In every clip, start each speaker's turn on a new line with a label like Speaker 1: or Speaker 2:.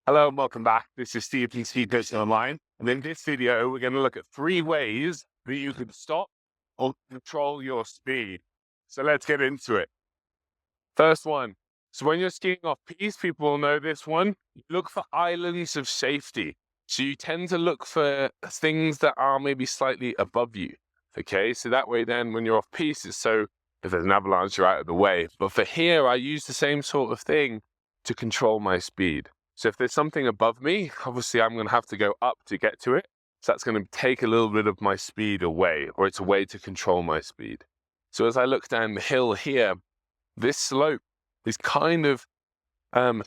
Speaker 1: Hello and welcome back. This is Steve from SkiCoachingOnline. And in this video, we're going to look at 3 ways that you can stop or control your speed. So let's get into it. First one. So when you're skiing off piste, people will know this one. Look for islands of safety. So you tend to look for things that are maybe slightly above you. Okay, so that way then when you're off piste, it's so if there's an avalanche, you're out of the way. But for here, I use the same sort of thing to control my speed. So if there's something above me, obviously I'm going to have to go up to get to it. So that's going to take a little bit of my speed away, or it's a way to control my speed. So as I look down the hill here, this slope is kind of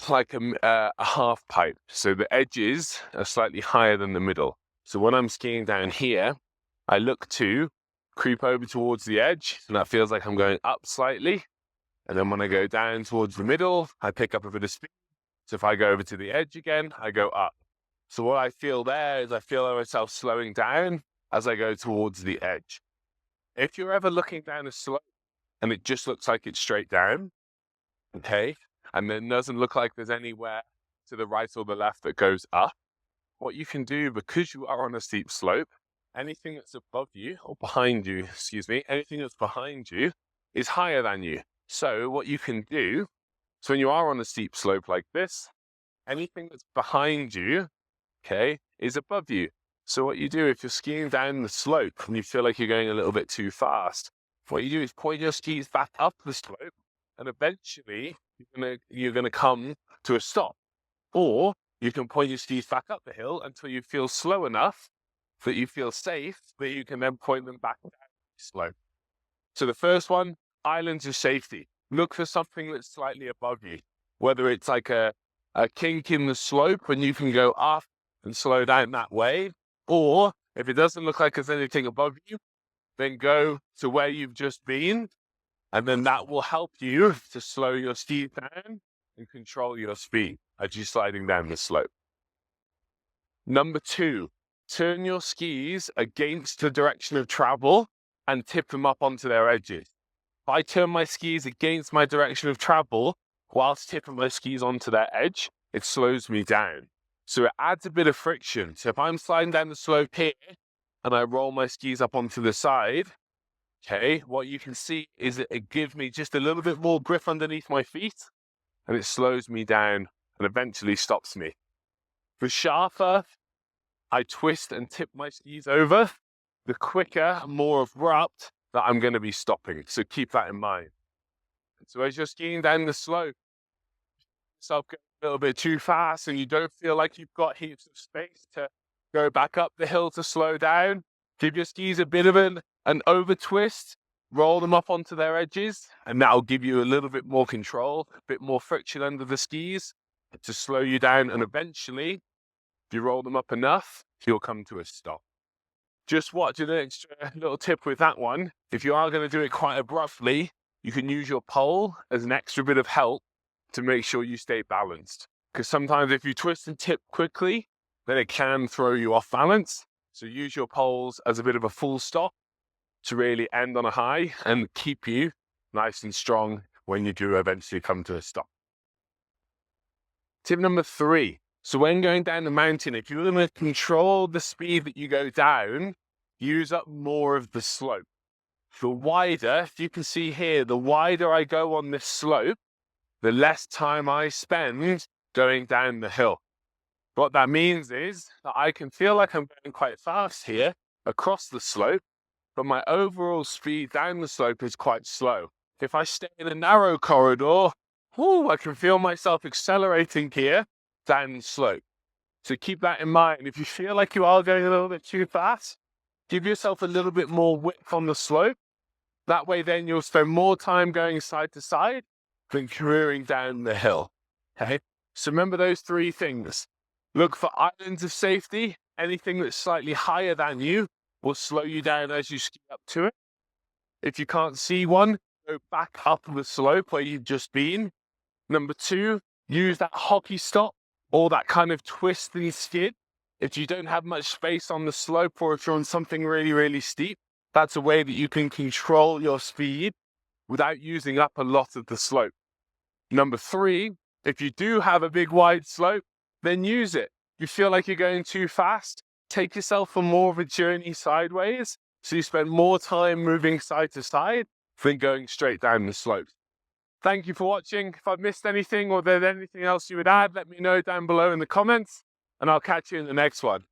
Speaker 1: like a half pipe. So the edges are slightly higher than the middle. So when I'm skiing down here, I look to creep over towards the edge, and that feels like I'm going up slightly. And then when I go down towards the middle, I pick up a bit of speed. So if I go over to the edge again, I go up. So what I feel there is I feel myself slowing down as I go towards the edge. If you're ever looking down a slope and it just looks like it's straight down, okay, and then doesn't look like there's anywhere to the right or the left that goes up, what you can do, because you are on a steep slope, anything that's above you or behind you, anything that's behind you is higher than you. So what you can do, so when you are on a steep slope like this, anything that's behind you, okay, is above you. So what you do if you're skiing down the slope and you feel like you're going a little bit too fast, what you do is point your skis back up the slope, and eventually you're gonna come to a stop. Or you can point your skis back up the hill until you feel slow enough that you feel safe, that you can then point them back down the slope. So the first one, islands of safety. Look for something that's slightly above you, whether it's like a kink in the slope and you can go up and slow down that way, or if it doesn't look like there's anything above you, then go to where you've just been, and then that will help you to slow your speed down and control your speed as you're sliding down the slope. Number 2, turn your skis against the direction of travel and tip them up onto their edges. If I turn my skis against my direction of travel whilst tipping my skis onto their edge, it slows me down. So it adds a bit of friction. So if I'm sliding down the slope here and I roll my skis up onto the side, okay, what you can see is that it gives me just a little bit more grip underneath my feet, and it slows me down and eventually stops me. For sharper, I twist and tip my skis over, the quicker, more abrupt that I'm going to be stopping. So keep that in mind. So as you're skiing down the slope, yourself going a little bit too fast and you don't feel like you've got heaps of space to go back up the hill to slow down, give your skis a bit of an over twist, roll them up onto their edges, and that'll give you a little bit more control, a bit more friction under the skis to slow you down. And eventually, if you roll them up enough, you'll come to a stop. Just watch an extra little tip with that one. If you are going to do it quite abruptly, you can use your pole as an extra bit of help to make sure you stay balanced. Because sometimes if you twist and tip quickly, then it can throw you off balance. So use your poles as a bit of a full stop to really end on a high and keep you nice and strong when you do eventually come to a stop. Tip number 3. So when going down the mountain, if you're going to control the speed that you go down, use up more of the slope. The wider, if you can see here, the wider I go on this slope, the less time I spend going down the hill. What that means is that I can feel like I'm going quite fast here across the slope, but my overall speed down the slope is quite slow. If I stay in a narrow corridor, I can feel myself accelerating here down the slope. So keep that in mind. If you feel like you are going a little bit too fast, give yourself a little bit more width on the slope. That way then you'll spend more time going side to side than careering down the hill. Okay? So remember those 3 things. Look for islands of safety. Anything that's slightly higher than you will slow you down as you ski up to it. If you can't see one, go back up the slope where you've just been. Number 2, use that hockey stop or that kind of twisting skid. If you don't have much space on the slope, or if you're on something really, really steep, that's a way that you can control your speed without using up a lot of the slope. Number 3, if you do have a big wide slope, then use it. You feel like you're going too fast, take yourself for more of a journey sideways, so you spend more time moving side to side than going straight down the slope. Thank you for watching. If I've missed anything or there's anything else you would add, let me know down below in the comments, and I'll catch you in the next one.